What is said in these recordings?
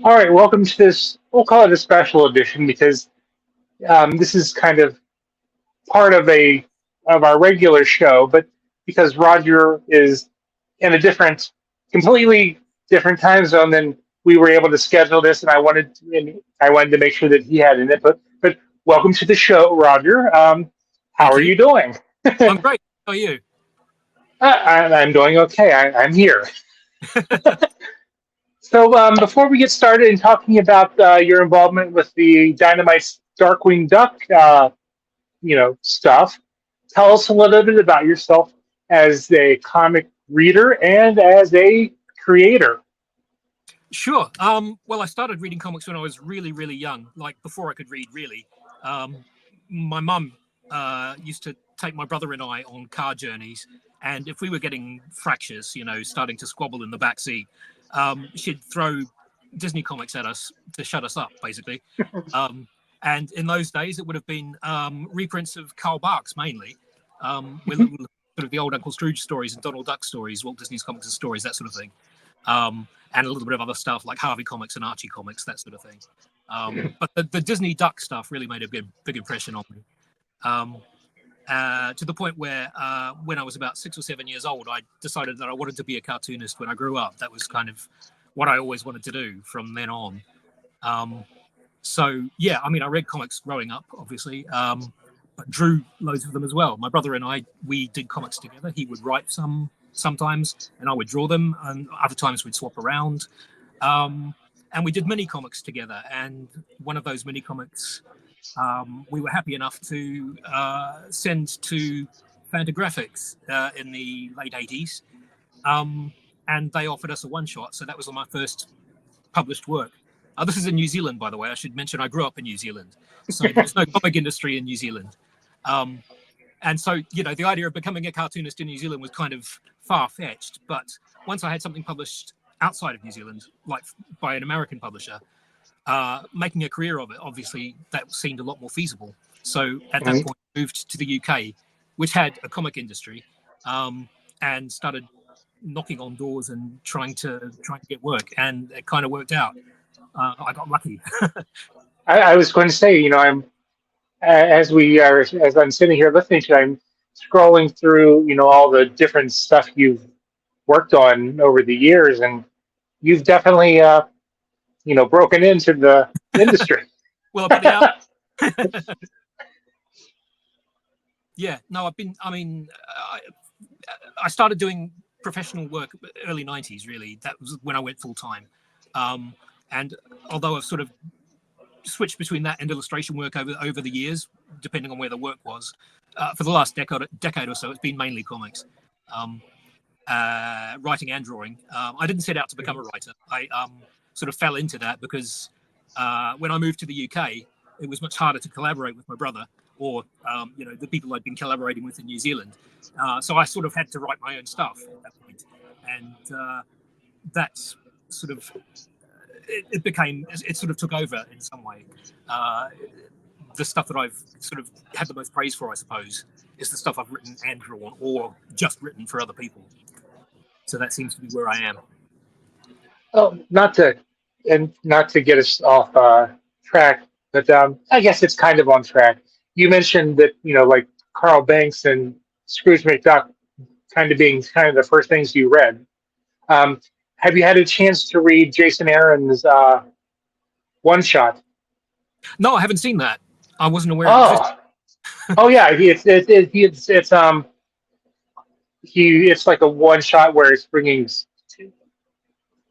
All right, welcome to this. We'll call it a special edition because this is kind of part of our regular show, but because Roger is in a completely different time zone than we were able to schedule this, and I wanted to make sure that he had an input. But welcome to the show, Roger. How Thank are you. you doing? I'm great. How are you? I'm doing okay. I'm here. So before we get started in talking about your involvement with the Dynamite's Darkwing Duck, stuff, tell us a little bit about yourself as a comic reader and as a creator. Sure. Well, I started reading comics when I was really, really young, like before I could read, really. Um, my mum used to take my brother and I on car journeys, and if we were getting fractious, starting to squabble in the back seat, she'd throw Disney comics at us to shut us up, basically. Um, and in those days, it would have been reprints of Karl Barks mainly, with little, sort of the old Uncle Scrooge stories and Donald Duck stories, Walt Disney's comics and stories, that sort of thing. And a little bit of other stuff like Harvey comics and Archie comics, that sort of thing. But the Disney Duck stuff really made a big impression on me. Um, to the point where when I was about 6 or 7 years old, I decided that I wanted to be a cartoonist when I grew up. That was kind of what I always wanted to do from then on. Um, so, yeah, I mean, I read comics growing up, obviously, but drew loads of them as well. My brother and I, we did comics together. He would write some sometimes, and I would draw them, and other times we'd swap around. Um, and we did mini comics together. And one of those mini comics, we were happy enough to send to Fantagraphics in the late 80s. And they offered us a one shot. So that was my first published work. This is in New Zealand, by the way. I should mention I grew up in New Zealand. So there's no comic industry in New Zealand. Um, and so, the idea of becoming a cartoonist in New Zealand was kind of far-fetched. But once I had something published outside of New Zealand, like by an American publisher, making a career of it, obviously, that seemed a lot more feasible. So at that Mhm. point, I moved to the UK, which had a comic industry, and started knocking on doors and trying to get work. And it kind of worked out. I got lucky. I was going to say, as I'm sitting here listening to, I'm scrolling through, all the different stuff you've worked on over the years, and you've definitely, broken into the industry. Well, I put the out. Yeah, no, I started doing professional work early 90s, really. That was when I went full time. Um, and although I've sort of switched between that and illustration work over the years, depending on where the work was, for the last decade or so, it's been mainly comics. Um, Writing and drawing. I didn't set out to become a writer. I sort of fell into that because when I moved to the UK, it was much harder to collaborate with my brother or the people I'd been collaborating with in New Zealand. So I sort of had to write my own stuff at that point, and that's sort of it sort of took over in some way. Uh, the stuff that I've sort of had the most praise for, I suppose, is the stuff I've written and drawn, or just written for other people. So that seems to be where I am. Oh, not to get us off track, but I guess it's kind of on track. You mentioned that like Carl Banks and Scrooge McDuck kind of being kind of the first things you read. Um, have you had a chance to read Jason Aaron's one shot? No, I haven't seen that. I wasn't aware it existed. Oh, oh yeah, it's like a one shot where it's bringing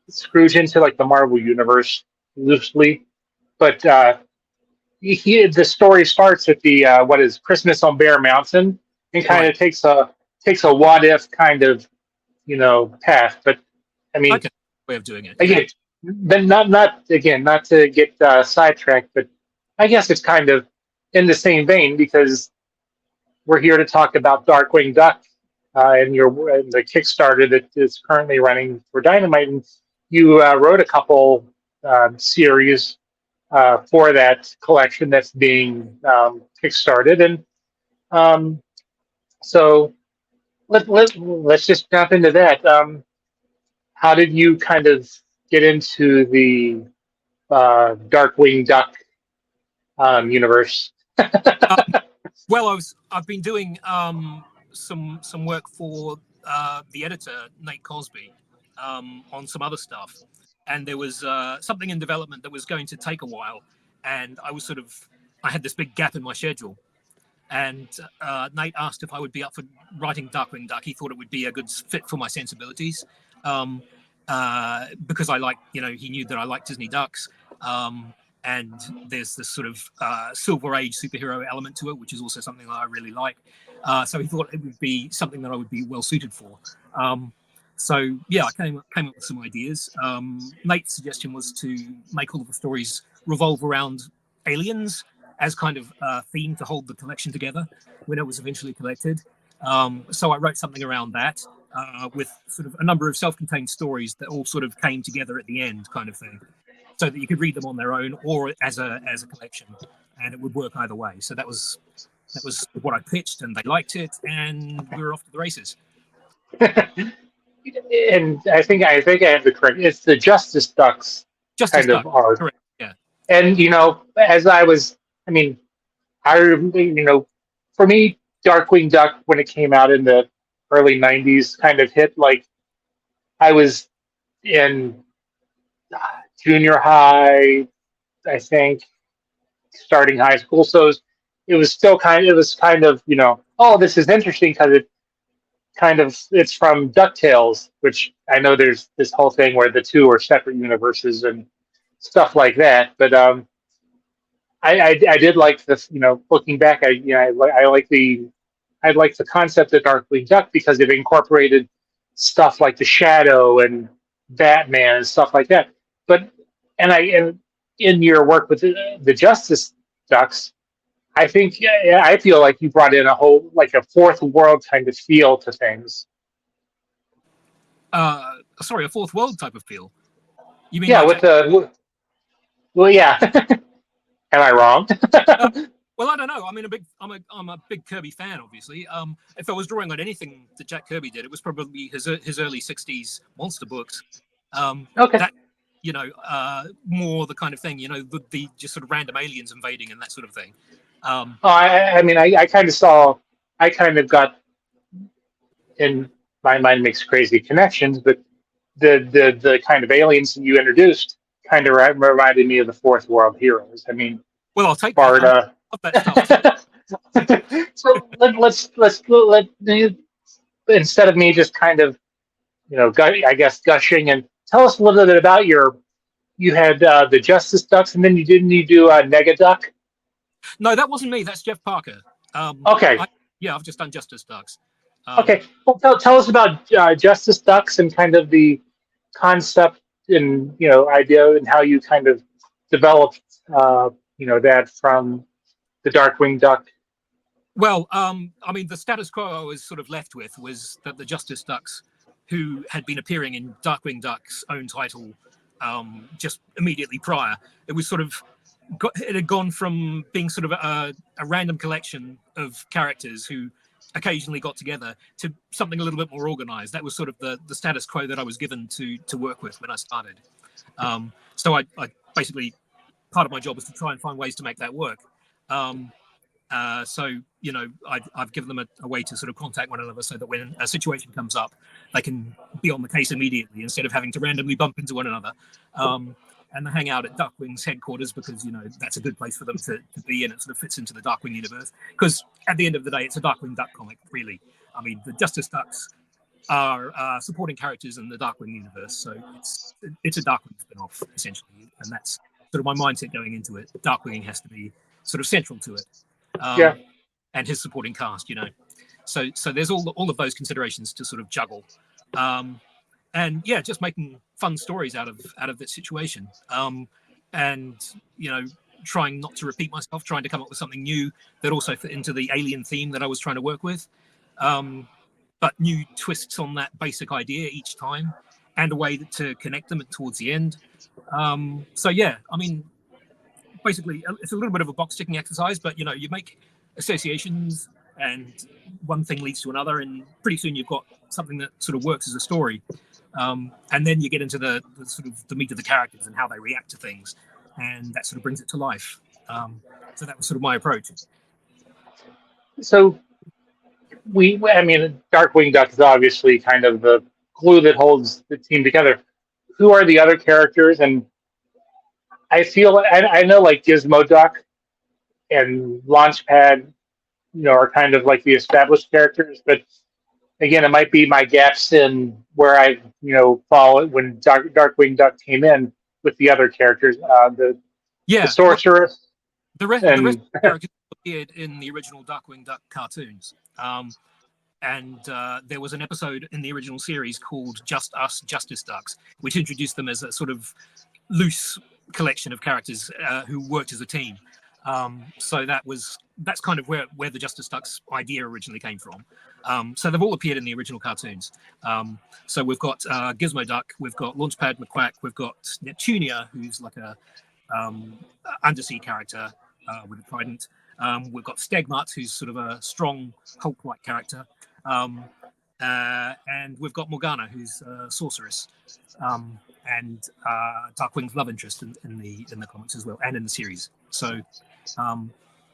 Scrooge into like the Marvel universe loosely, but the story starts at the what is Christmas on Bear Mountain and kind Right. of takes a what if kind of path. But I mean, Okay. Way of doing it. Yeah. again, but not to get sidetracked, but I guess it's kind of in the same vein because we're here to talk about Darkwing Duck and the Kickstarter that is currently running for Dynamite, and you wrote a couple series for that collection that's being kickstarted. And um, so let's just jump into that. How did you kind of get into the Darkwing Duck universe? Well, I've been doing some work for the editor Nate Cosby on some other stuff, and there was something in development that was going to take a while, and I had this big gap in my schedule, and Nate asked if I would be up for writing Darkwing Duck. He thought it would be a good fit for my sensibilities, um, because he knew that I liked Disney ducks. And there's this sort of Silver Age superhero element to it, which is also something that I really like. So he thought it would be something that I would be well suited for. So yeah, I came up with some ideas. Nate's suggestion was to make all of the stories revolve around aliens as kind of a theme to hold the collection together when it was eventually collected. So I wrote something around that with sort of a number of self-contained stories that all sort of came together at the end, kind of thing, so that you could read them on their own or as a collection, and it would work either way. So that was what I pitched, and they liked it, and we were off to the races. And I have the correct. It's the Justice Ducks Justice kind of Duck, art. correct? Yeah. And as I was, I mean, for me, Darkwing Duck when it came out in the early '90s kind of hit like I was in junior high, I think, starting high school. So it was kind of, oh, this is interesting because it's from DuckTales, which I know there's this whole thing where the two are separate universes and stuff like that. But I did like this, looking back, I like the concept of Darkwing Duck because it incorporated stuff like the Shadow and Batman and stuff like that. But and in your work with the Justice Ducks, I feel like you brought in a whole like a fourth world kind of feel to things. Sorry, a fourth world type of feel. You mean Yeah, like with Jack? the well, yeah. Am I wrong? Well, I don't know. I mean, I'm a big Kirby fan, obviously. If I was drawing on anything that Jack Kirby did, it was probably his early '60s monster books. Okay. That more the kind of thing, the just sort of random aliens invading and that sort of thing. Oh, I mean, I kind of got in my mind makes crazy connections, but the kind of aliens that you introduced kind of reminded me of the Fourth World Heroes. I mean, Well, I'll take that. I Sparta. love that stuff. So let instead of me just kind of I guess gushing and tell us a little bit about you had the Justice Ducks and then you do Nega Duck. No, that wasn't me. That's Jeff Parker. Okay. I've just done Justice Ducks. Okay. Well, tell us about Justice Ducks and kind of the concept and idea and how you kind of developed that from the Darkwing Duck. Well, I mean, the status quo I was sort of left with was that the Justice Ducks, who had been appearing in Darkwing Duck's own title just immediately prior, it had gone from being sort of a random collection of characters who occasionally got together to something a little bit more organized. That was sort of the status quo that I was given to work with when I started. So I basically, part of my job was to try and find ways to make that work. So I've given them a way to sort of contact one another so that when a situation comes up, they can be on the case immediately instead of having to randomly bump into one another. And they hang out at Darkwing's headquarters because that's a good place for them to be, and it sort of fits into the Darkwing universe. Because at the end of the day, it's a Darkwing Duck comic, really. I mean, the Justice Ducks are supporting characters in the Darkwing universe, so it's a Darkwing spin-off essentially, and that's sort of my mindset going into it. Darkwing has to be sort of central to it. Yeah. And his supporting cast, So there's all of those considerations to sort of juggle, and yeah, just making fun stories out of that situation, and trying not to repeat myself, trying to come up with something new that also fit into the alien theme that I was trying to work with, but new twists on that basic idea each time, and a way to connect them towards the end. So yeah, I mean, basically it's a little bit of a box ticking exercise, but you make associations and one thing leads to another, and pretty soon you've got something that sort of works as a story, and then you get into the sort of the meat of the characters and how they react to things, and that sort of brings it to life. So that was sort of my approach. So I mean, Darkwing Duck is obviously kind of the glue that holds the team together. Who are the other characters? And I know like Gizmo Duck and Launchpad, are kind of like the established characters, but again, it might be my gaps in where I, follow it when Darkwing Duck came in with the other characters, the Yeah, well, sorceress the rest and of the characters appeared in the original Darkwing Duck cartoons. And there was an episode in the original series called Just Us Justice Ducks, which introduced them as a sort of loose collection of characters who worked as a team. So that's kind of where the Justice Ducks idea originally came from. So they've all appeared in the original cartoons. So we've got Gizmo Duck, we've got Launchpad McQuack, we've got Neptunia, who's like a undersea character with a trident. We've got Stegmutt, who's sort of a strong Hulk-like character. And we've got Morgana, who's a sorceress. And Darkwing's love interest in the comics as well, and in the series. So,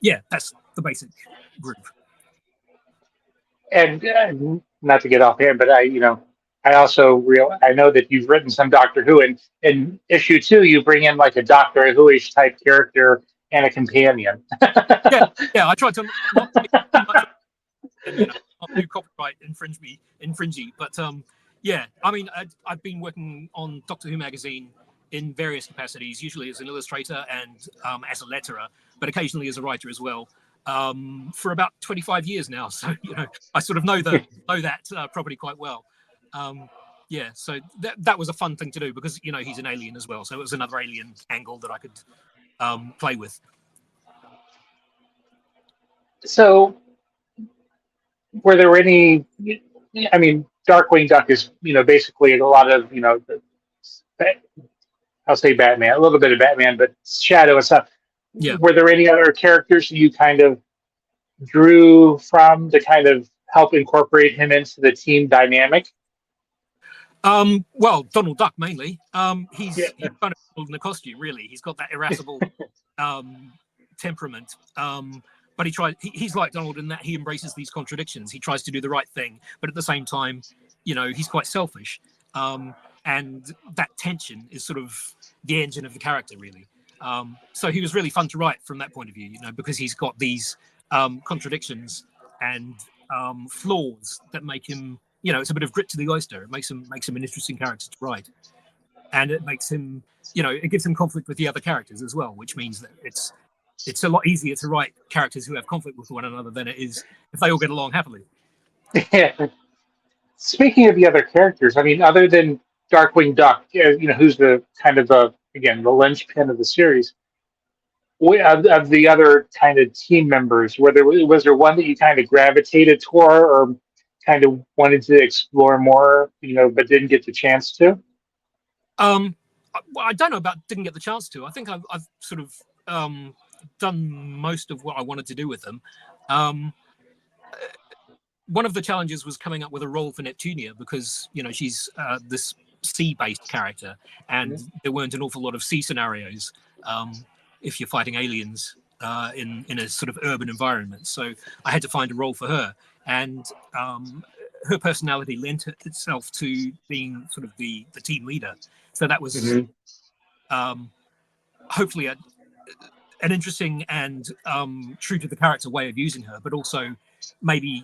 yeah, that's the basic group. and not to get off here, but I know that you've written some Doctor Who, and in issue 2, you bring in like a Doctor Who-ish type character and a companion. Yeah, I tried to not take too much, and not do copyright infringing, but yeah, I mean, I've been working on Doctor Who magazine in various capacities, usually as an illustrator and as a letterer, but occasionally as a writer as well, for about 25 years now. So I sort of know that property quite well. Yeah, so that was a fun thing to do because he's an alien as well, so it was another alien angle that I could play with. So, were there any? I mean, Darkwing Duck is basically a lot of I'll say Batman, a little bit of Batman, but Shadow and stuff. Yeah. Were there any other characters you kind of drew from to kind of help incorporate him into the team dynamic? Well, Donald Duck mainly. He's Yeah. kind of old in the costume, really. He's got that irascible temperament. But he's like Donald in that he embraces these contradictions. He tries to do the right thing, but at the same time, he's quite selfish. And that tension is sort of the engine of the character, really. So he was really fun to write from that point of view, because he's got these contradictions and flaws that make him, it's a bit of grit to the oyster. It makes him an interesting character to write, and it makes him, it gives him conflict with the other characters as well, which means that it's a lot easier to write characters who have conflict with one another than it is if they all get along happily. Yeah. Speaking of the other characters, I mean, other than Darkwing Duck, who's the kind of again the linchpin of the series, of the other kind of team members, was there one that you kind of gravitated toward or kind of wanted to explore more, but didn't get the chance to? I don't know about didn't get the chance to. I think I've sort of done most of what I wanted to do with them. One of the challenges was coming up with a role for Neptunia because she's this sea-based character, and there weren't an awful lot of sea scenarios if you're fighting aliens in a sort of urban environment. So I had to find a role for her, and her personality lent itself to being sort of the team leader. So that was hopefully an interesting and true to the character way of using her, but also maybe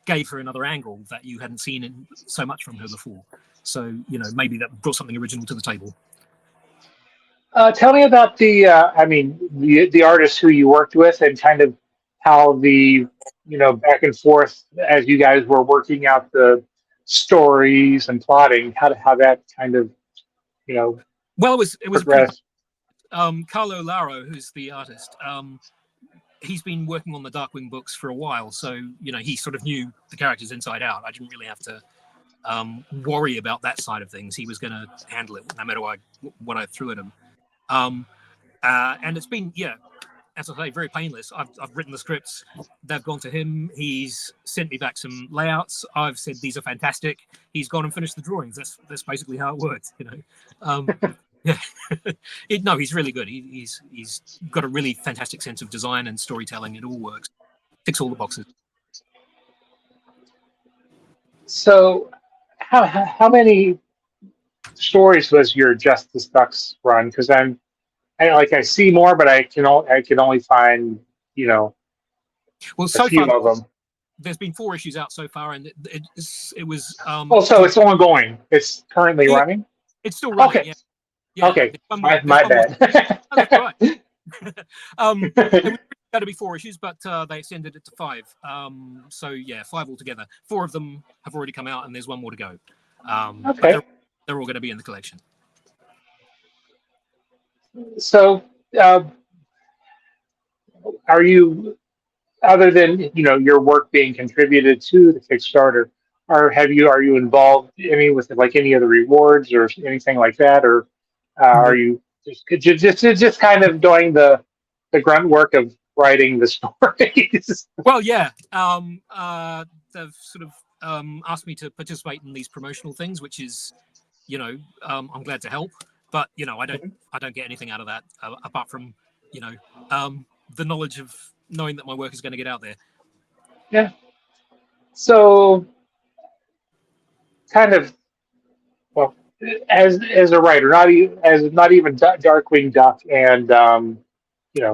gave her another angle that you hadn't seen in so much from her before. So, maybe that brought something original to the table. Tell me about the artists who you worked with and kind of how the, back and forth as you guys were working out the stories and plotting, how that kind of, well, it was progressed. Carlo Lauro, who's the artist. He's been working on the Darkwing books for a while, so he sort of knew the characters inside out. I didn't really have to worry about that side of things. He was going to handle it no matter what I threw at him. And it's been, as I say, very painless. I've written the scripts; they've gone to him. He's sent me back some layouts. I've said these are fantastic. He's gone and finished the drawings. That's basically how it works, Yeah, no, he's really good. He's got a really fantastic sense of design and storytelling. It all works, ticks all the boxes. So, how many stories was your Justice Ducks run? Because I see more, but I can only find Well, a so few far of them. there's been 4 issues out so far, and it was Oh, so it's ongoing. It's currently yeah, running. it's still running. Okay, Yeah, yeah. okay, There's one more. There's my one more. bad. Oh, that's all right. It was going to be 4 issues, but they extended it to 5. So yeah, 5 altogether. 4 of them have already come out, and there's one more to go. But Okay, they're all going to be in the collection. so uh, are you, other than your work being contributed to the Kickstarter, are you involved any with like any of the rewards or anything like that, or are No. you just kind of doing the grunt work of writing the stories? Well, yeah. They've sort of asked me to participate in these promotional things, which is, I'm glad to help. But I don't get anything out of that apart from, you know, the knowledge of knowing that my work is going to get out there. Yeah. So kind of, well, as a writer, not even Darkwing Duck, and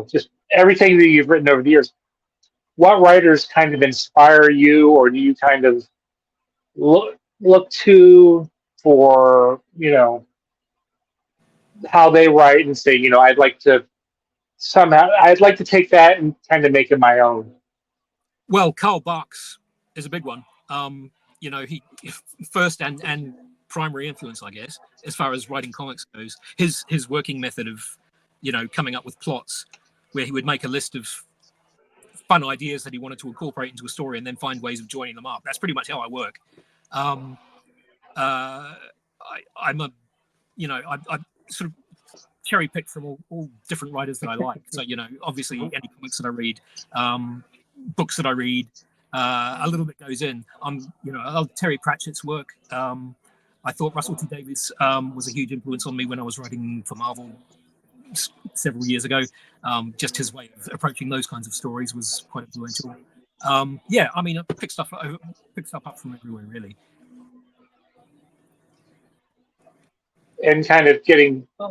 just everything that you've written over the years. What writers kind of inspire you, or do you kind of look to for how they write and say, I'd like to take that and kind of make it my own. Well, Carl Barks is a big one. He first and primary influence, I guess, as far as writing comics goes. His working method of, coming up with plots, where he would make a list of fun ideas that he wanted to incorporate into a story, and then find ways of joining them up. That's pretty much how I work. Um, uh, I'm a, I sort of cherry pick from all different writers that I like. So, obviously any comics that I read, books that I read, a little bit goes in. I love Terry Pratchett's work. I thought Russell T Davies was a huge influence on me when I was writing for Marvel several years ago. Just his way of approaching those kinds of stories was quite influential. I pick stuff up from everywhere, really. And kind of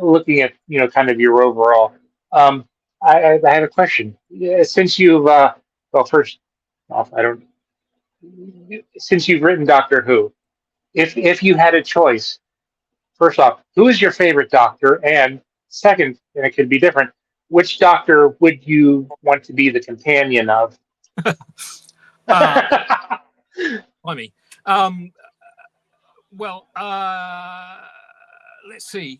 looking at kind of your overall. Um, I have a question. Yeah, since you've well, first off, I don't. Since you've written Doctor Who, if you had a choice, first off, who is your favorite Doctor, and second, and it could be different, which Doctor would you want to be the companion of? uh, I mean, um, well, let's see.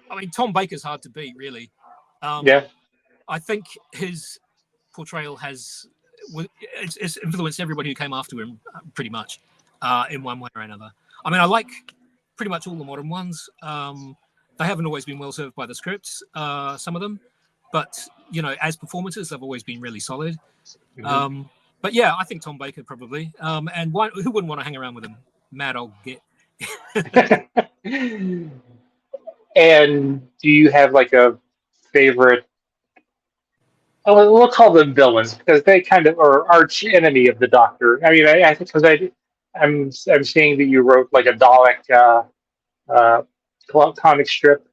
I mean, Tom Baker's hard to beat, really. Um, Yeah. I think his portrayal it's influenced everybody who came after him pretty much in one way or another. I mean, I like pretty much all the modern ones. They haven't always been well served by the scripts, some of them, but as performances, they've always been really solid. Mhm. But yeah, I think Tom Baker probably. And who wouldn't want to hang around with him? Mad old git. And do you have like a favorite? Oh, we'll call them villains because they kind of are arch enemy of the Doctor. I mean, I think because I'm seeing that you wrote like a Dalek uh, comic strip,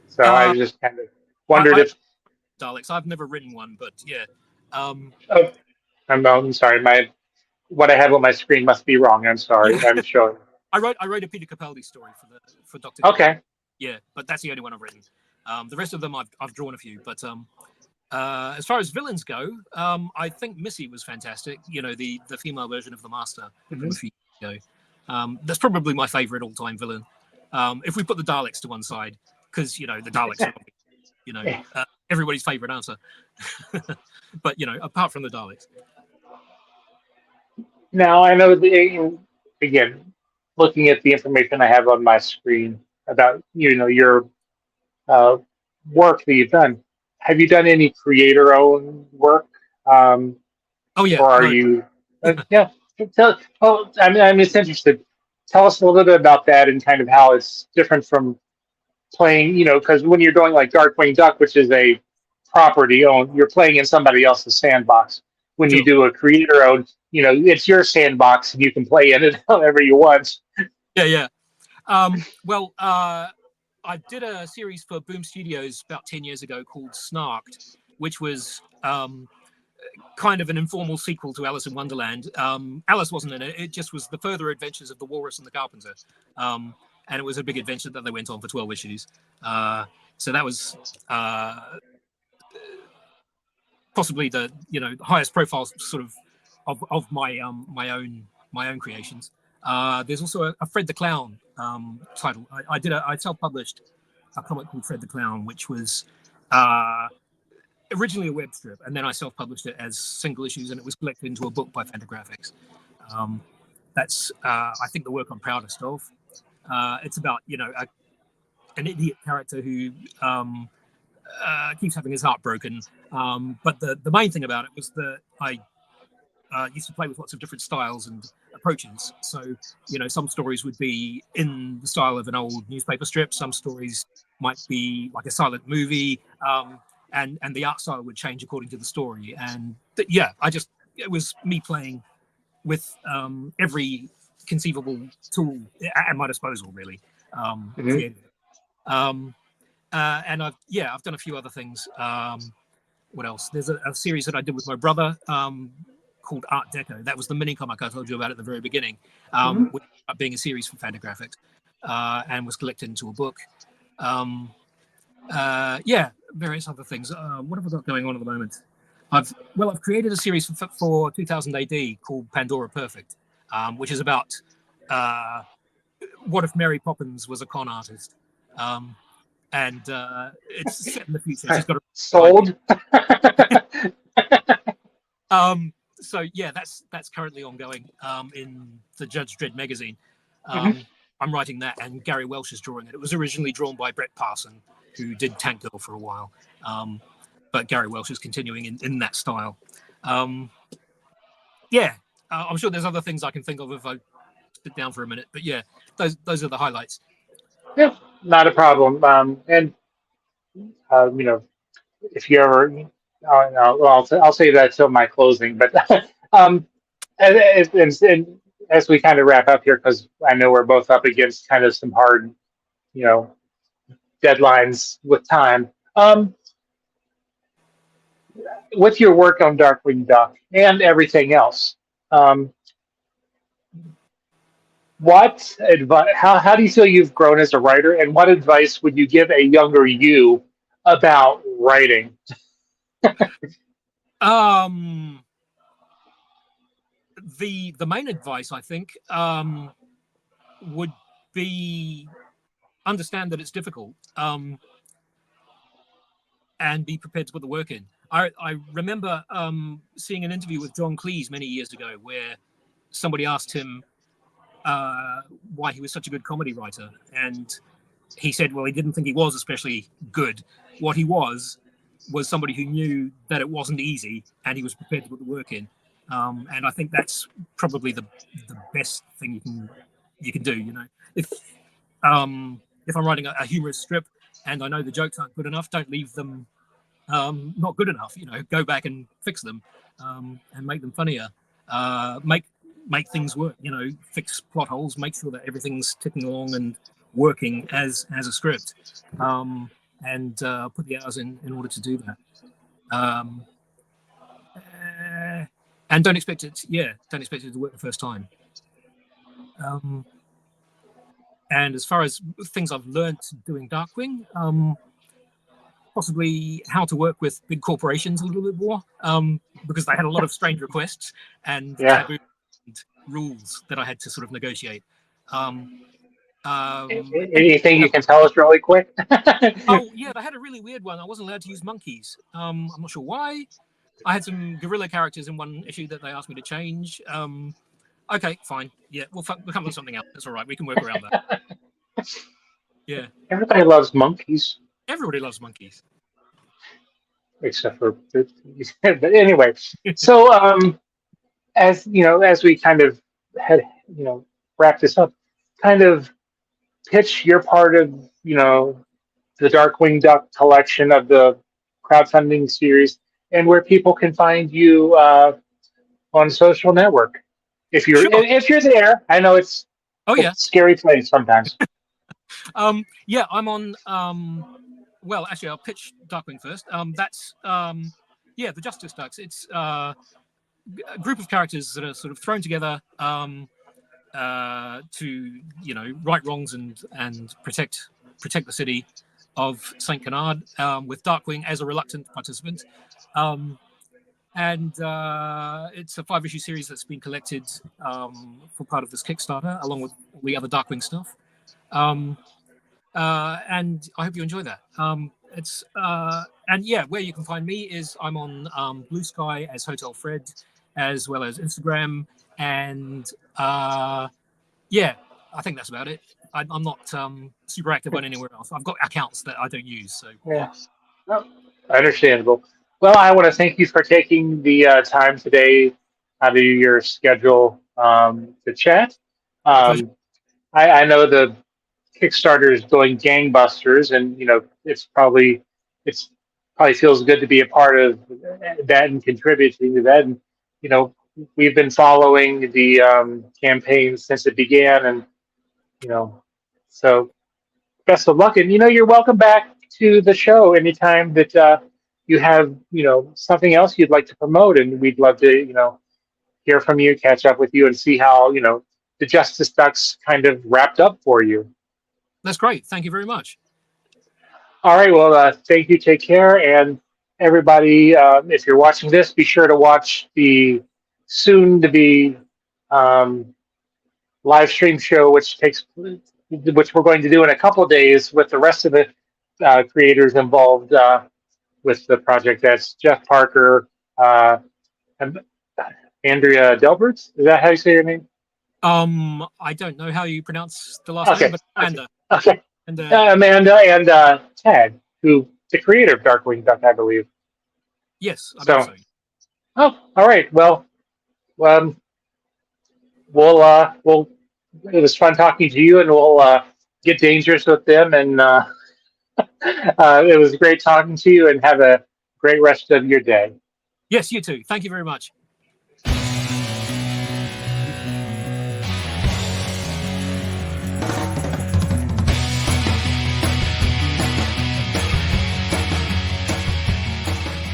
so I Uh, just kind of I, wondered I if. Daleks. I've never written one, but yeah. Um, Oh, I'm sorry. What I have on my screen must be wrong. I'm sorry. yeah, I'm showing. I wrote a Peter Capaldi story for Doctor Who. Okay. Yeah, but that's the only one I've written. The rest of them I've drawn a few, but as far as villains go, I think Missy was fantastic. The female version of the Master from Hmm. a few years ago. That's probably my favorite all-time villain. If we put the Daleks to one side, because the Daleks are everybody's favorite answer. But apart from the Daleks, Now I know again, looking at the information I have on my screen about your uh, work that you've done. Have you done any creator-owned work, oh yeah, or are no, you? Yeah. Well, I mean, I'm just interested. Tell us a little bit about that and kind of how it's different from. playing, because when you're doing like Darkwing Duck, which is a property owned, you're playing in somebody else's sandbox. When you Sure. do a creator owned, it's your sandbox and you can play in it however you want. Yeah, yeah. Well, I did a series for Boom Studios about 10 years ago called Snarked, which was kind of an informal sequel to Alice in Wonderland. Alice wasn't in it. It just was the further adventures of the Walrus and the Carpenter. And it was a big adventure that they went on for 12 issues. So that was possibly the highest profile sort of my my own creations. There's also a Fred the Clown title. I self-published a comic called Fred the Clown, which was originally a web strip, and then I self-published it as single issues, and it was collected into a book by Fantagraphics. That's I think the work I'm proudest of. It's about an idiot character who keeps having his heart broken. But the main thing about it was that I used to play with lots of different styles and approaches. So, some stories would be in the style of an old newspaper strip. Some stories might be like a silent movie. And the art style would change according to the story. And it was me playing with every conceivable tool at my disposal, really. Mm-hmm. And I've done a few other things. What else? There's a series that I did with my brother called Art Deco. That was the mini comic I told you about at the very beginning, Mm-hmm. which ended up being a series for Fantagraphics and was collected into a book. Various other things. What have I got going on at the moment? I've created a series for 2000 AD called Pandora Perfect, which is about what if Mary Poppins was a con artist. And it's set in the future. She's got a Sold. So yeah, that's currently ongoing in the Judge Dredd magazine. Mm-hmm. I'm writing that, and Gary Welsh is drawing it. It was originally drawn by Brett Parson, who did Tank Girl for a while, but Gary Welsh is continuing in that style. I'm sure there's other things I can think of if I sit down for a minute, but yeah, those are the highlights. Yeah, not a problem. And if you ever, I'll say that till my closing. But and as we kind of wrap up here, because I know we're both up against kind of some hard, you know, deadlines with time. With your work on Darkwing Duck and everything else, what advice? How do you feel you've grown as a writer, and what advice would you give a younger you about writing? The main advice I think would be understand that it's difficult and be prepared to put the work in. I remember seeing an interview with John Cleese many years ago where somebody asked him why he was such a good comedy writer, and he said, well, he didn't think he was especially good. What he was somebody who knew that it wasn't easy, and he was prepared to put the work in. And I think that's probably the best thing you can do. If I'm writing a humorous strip and I know the jokes aren't good enough, don't leave them not good enough. Go back and fix them and make them funnier. Make things work. Fix plot holes. Make sure that everything's ticking along and working as a script, and put the hours in order to do that. And don't expect it. Don't expect it to work the first time. And as far as things I've learned doing Darkwing, possibly how to work with big corporations a little bit more, because they had a lot of strange requests and taboo rules that I had to sort of negotiate. Anything you can tell us really quick? Oh yeah, they had a really weird one. I wasn't allowed to use monkeys. I'm not sure why. I had some gorilla characters in one issue that they asked me to change. Okay, fine. Yeah, we'll come up with something else. That's all right. We can work around that. Yeah. Everybody loves monkeys, Everybody loves monkeys. except for. But anyway, so as as we kind of had wrap this up, kind of pitch your part of the Darkwing Duck collection of the crowdfunding series, and where people can find you on social network. Sure. If you're there, I know it's Oh a yeah. scary place sometimes. Yeah, I'm on. Well, actually, I'll pitch Darkwing first. That's yeah, the Justice Ducks. It's a group of characters that are sort of thrown together to right wrongs and protect the city of Saint Canard, with Darkwing as a reluctant participant. Um, and it's a 5-issue series that's been collected for part of this Kickstarter, along with all the other Darkwing stuff. Um, and I hope you enjoy that. It's and yeah, where you can find me is I'm on Blue Sky as Hotel Fred, as well as Instagram, and yeah, I think that's about it. I'm not super active on anywhere else. I've got accounts that I don't use, so yeah. Yeah, no, understandable. Well, I want to thank you for taking the time today out of your schedule to chat. My pleasure. Um, I know the Kickstarter is going gangbusters, and it's probably feels good to be a part of that and contributing to that. And you know, we've been following the campaign since it began, and you know, so best of luck. And you're welcome back to the show anytime that you have something else you'd like to promote, and we'd love to hear from you, catch up with you, and see how the Justice Ducks kind of wrapped up for you. That's great. Thank you very much. All right. Well, thank you. Take care. And everybody, if you're watching this, be sure to watch the soon to be um, live stream show, which we're going to do in a couple of days with the rest of the creators involved with the project. That's Jeff Parker, and Andrea Delbert. Is that how you say your name? I don't know how you pronounce the last name, Okay. but Okay. Amanda. Okay. And Amanda and Ted, who the creator of Darkwing Duck, I believe. yes, I believe So, so. oh, all right. Well, um, we'll. It was fun talking to you, and we'll get dangerous with them. And it was great talking to you, and have a great rest of your day. Yes, you too. Thank you very much.